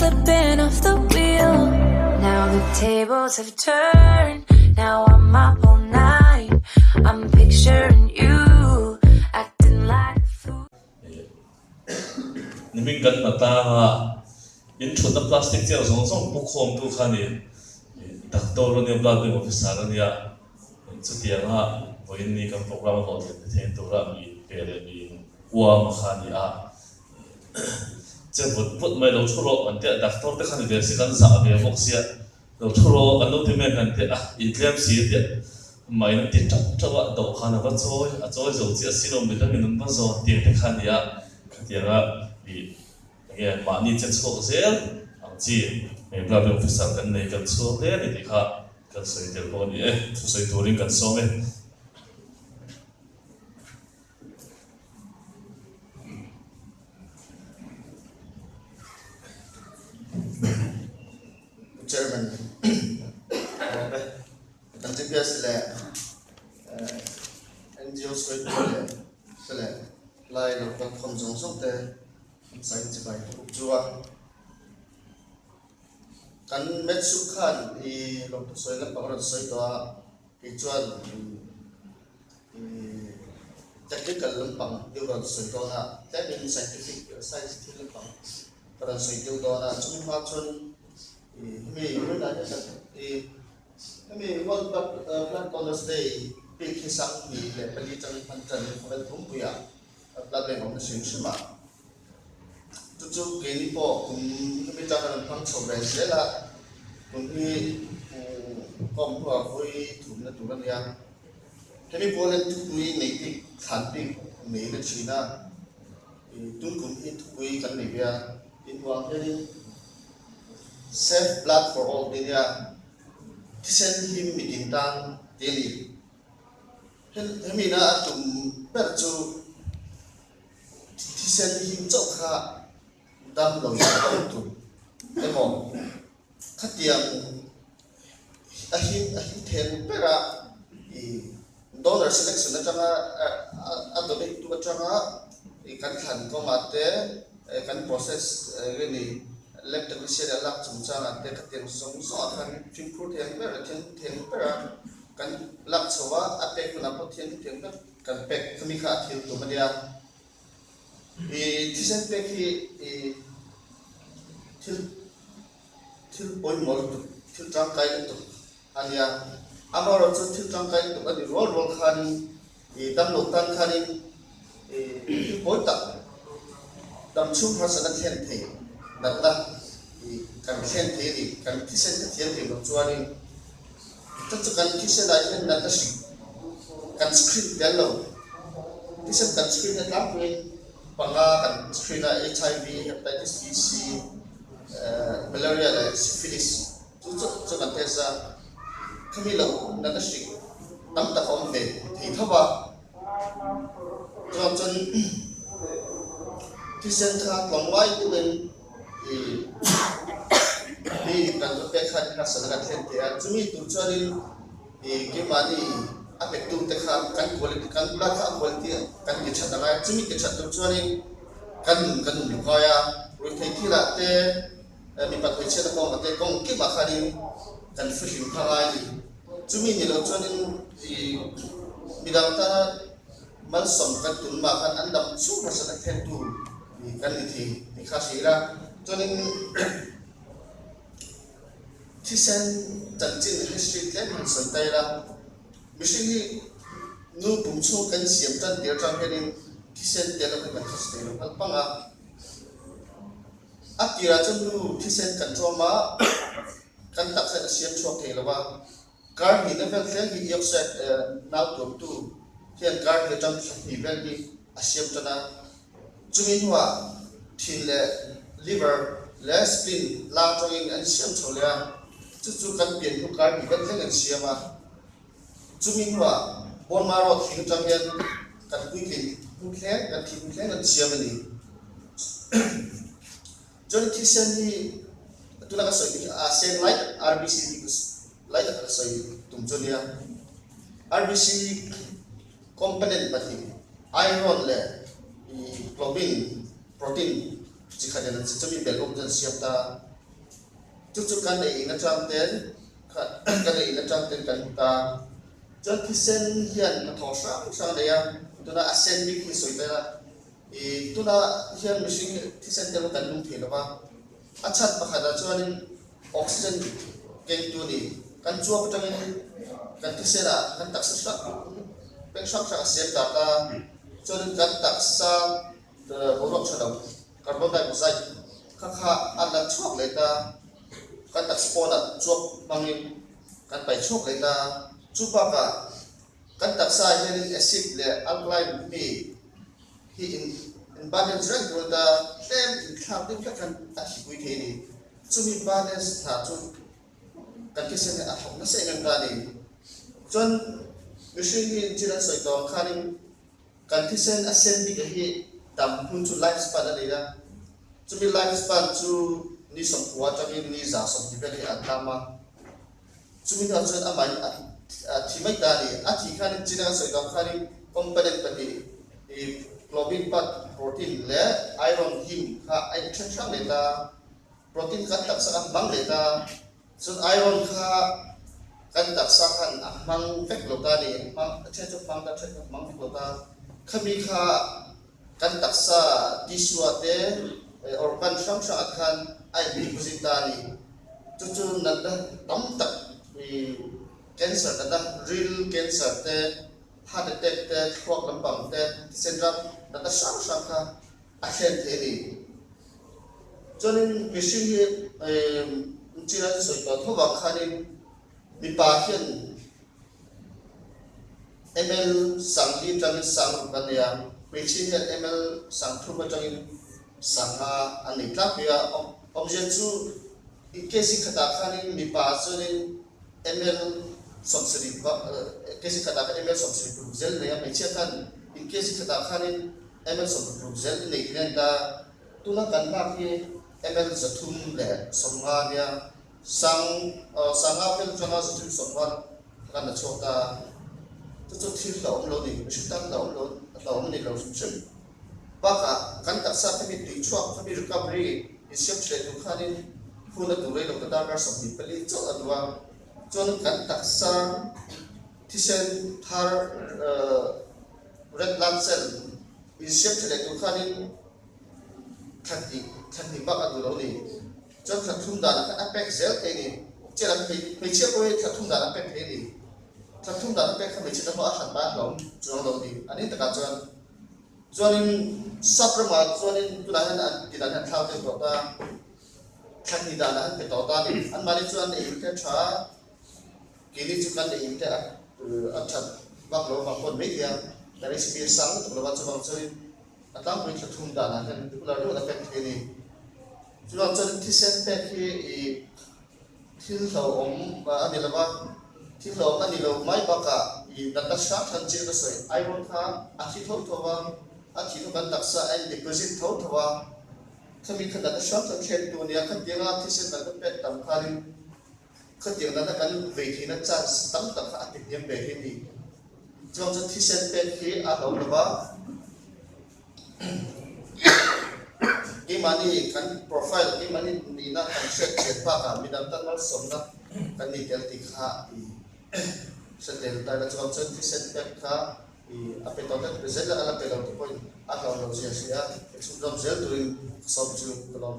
slipping off the wheel. Now the tables have turned. Now I'm up all night. I'm picturing you acting like a fool. Nimin kan mata in thut na plastic chair zong zong bukhom tu khani doctor ne blood bank officer ania chutia nga voin ni kan program ho the to ra mi pere mi wa ma khani a che put mai lo churo an te doctor te khani de se kan sa be boxia lo churo an lo te me kan te in claim si te mai na ti chap chawa do khana ba choi a choi zo chi asilo mi dang in ba zo te te khani a khatia nga cái mà ni chân số cái anh chị mình làm việc phải sang cái này cái số thế này thì khác cái số tiền của anh ấy số tiền cái số này Chairman dan juga sila NGO sila lai lakukan konjungsi te saya cepat berjuang kan mesukkan di lokasi soalnya pengaruh soalnya kecuali technical lempang di lokasi soalnya teknik scientific lempang pada soalnya cuma macam ini mana ada ini World Blood Donors Day pilih kisah di pelitian panjang pada tumpuya blood bank of the Singapore tujuh kali po kung kami pang sobres lela kung komplo koi tunan tunan ya kami boleh tukui naik kanting naik China tun kung tukui kan ya inwang jadi save blood for all dia send him mitintang daily kami na tum percu send him cokha dam lo ya tu emo khatiang ahin ten pera donor selection na changa adobe tu changa kan khan ko mate kan process ni lab technician alak chungchang ate khatiang song so kan film fruit ten pera kan lak chawa apek na po ten kan pek kami kha thil tu madia tisen peki til point mol til trangkai itu ania amar itu til trangkai itu adi roll khan dam loktan khan til point tak dam chung hasana then the datta kan then the di kan tisen then the lo chuani tu kan tisen ai hen datta kan screen delo tisen kan screen na pangakan screen HIV, hepatitis B, C, malaria dan syphilis. Itu kan tesa kami lalu nak sih tam tak om deh. Itu apa? Jangan tisen tak longway tu kan di kan pekhan kasar kan dia. Cumi tu jadi gimana? Apek tu tekha kan quality kan belaka quality kan kechat tangai cumi kechat tu cuani kan kaya rutai kira te mipat kechat ko mate kong ki bakari kan fishing tangai cumi ni lo cuani di bidang ta mal som kan tun makan andam su rasa tak tu kan itu dikasihra cuani tisen janjin history kan santai lah Mesti nu bungsu kan siap dan dia jangan kisen dia lakukan sesuatu. Alpanga, akira cemuru kisen kan cuma kan tak saya siap cuak helawa. Kar ni level lagi yang saya now tu kian kar dia jangan level ni siap cina. Cumi hua tile liver, spleen, lantauing an siap colia. Cucu kan biar tu kar ni level lagi siapa. Cumi hua bon marot hidup jangan kan kuikin mungkin kan kan siapa ni. Jadi kisen ni tu nak soal ASEAN light RBC light nak soal tumjol ya RBC komponen pati iron le globin protein jika jangan sejami belum dan siap ta chút chút cái này nó trang tên cái này nó trang tên cái ta cho thi sinh hiện nó thọ sang đây à tôi đã ascend đi khi soi đây là tôi đã hiện mình sinh thi sinh tên cái nung thì là ba achat bakal ada cuman oksigen kain tu ni kan cuak macam ini kan tisera kan tak sesak pengsak sak siap data cuman kan tak sa borok sedang carbon dioxide kakak ada cuak leta kan tak spona cuak mangin kan pai cuak leta cuba ka kan tak sa ini acid le alkaline ni hi in balance right roda tem khap din kan ahi thế ni chumi balance tha chu kan kisen a hok na se ngan ta ni chon machine hi chiran soi to khanin kan kisen assembly ga hi tam hun chu life span a da chumi life span chu ni som kwa ta ni za som ti be atama chumi ta chon amai thi mai ta ni a thi khanin chiran soi to khanin component pa ni globin pat protein le iron him kha ai thang le ta protein kan tak sa bang le ta sun iron kha kan tak sa kan mang fek lo ta ni mang che cho mang ta che mang fek lo ta khami kha kan tak sa tissue ate organ sam sa kan ai deposit ta ni chu na da tam tak cancer da real cancer te heart attack te khok lampang te syndrome da sang kha akhen the ni cho nên machine hi chỉ là soi to thoba khanin mi pa hian ml sang li tang sang bania machine hian ml sang thu ba tang sang a ani tla pia object chu in case khata khanin mi pa cho nên ml subsidy ba case khata ka ml subsidy proposal ne mai che kan in case khata khanin ml subsidy proposal nei nen da tuna kan ba ki ml zathum le somga nia sanga fel chana zathum somga kan na chota chu thil la om lo ni shitam la om ni lo sum ba ka kan tak sa mi ti chuak mi recovery isep chle tu khanin phuna tu le lo ta dar som ni pali cho adwa chon kan tak sa thisen thar red blood cell isep chle tu khanin thati ba ka du lo ni cho thum da na apek zel te ni chela pe che ko thum da apek te ni thum da apek ka me che ta han ba lo chuang lo ni ani ta ka chuan saprama chuan tu da han ti da han thau te to ta thati da na pe to ta ni an ma ni chuan ei te tha ki ni chu kan ei te a chat ba lo ba kon me ya da recipe sang tu lo ba chu bang chuan atang pui thum da na han tu la ro apek te ni chuan chuan thi sen pe khi thil lo om ba ani la ba thil lo ani lo mai ba ka I da sa than che da soi iron kha a thi tho tho ba a thi no kan tak sa ai deposit tho tho ba khami kha da sa than khen tu nia kha tianga thi sen da pe tam khalin kha tianga da kan ve thi na cha tam tak kha ti yem be hi ni chuan chuan thi sen pe khi a lo la ba imani kan profile imani ni na kan set set pa ka midam tan mal som na kan ni tel ti kha setel ta la chuan chuan ti set pek kha ape to ta present la ala pe lo ti point a ka lo sia sia exam zel tuin som chu ko lo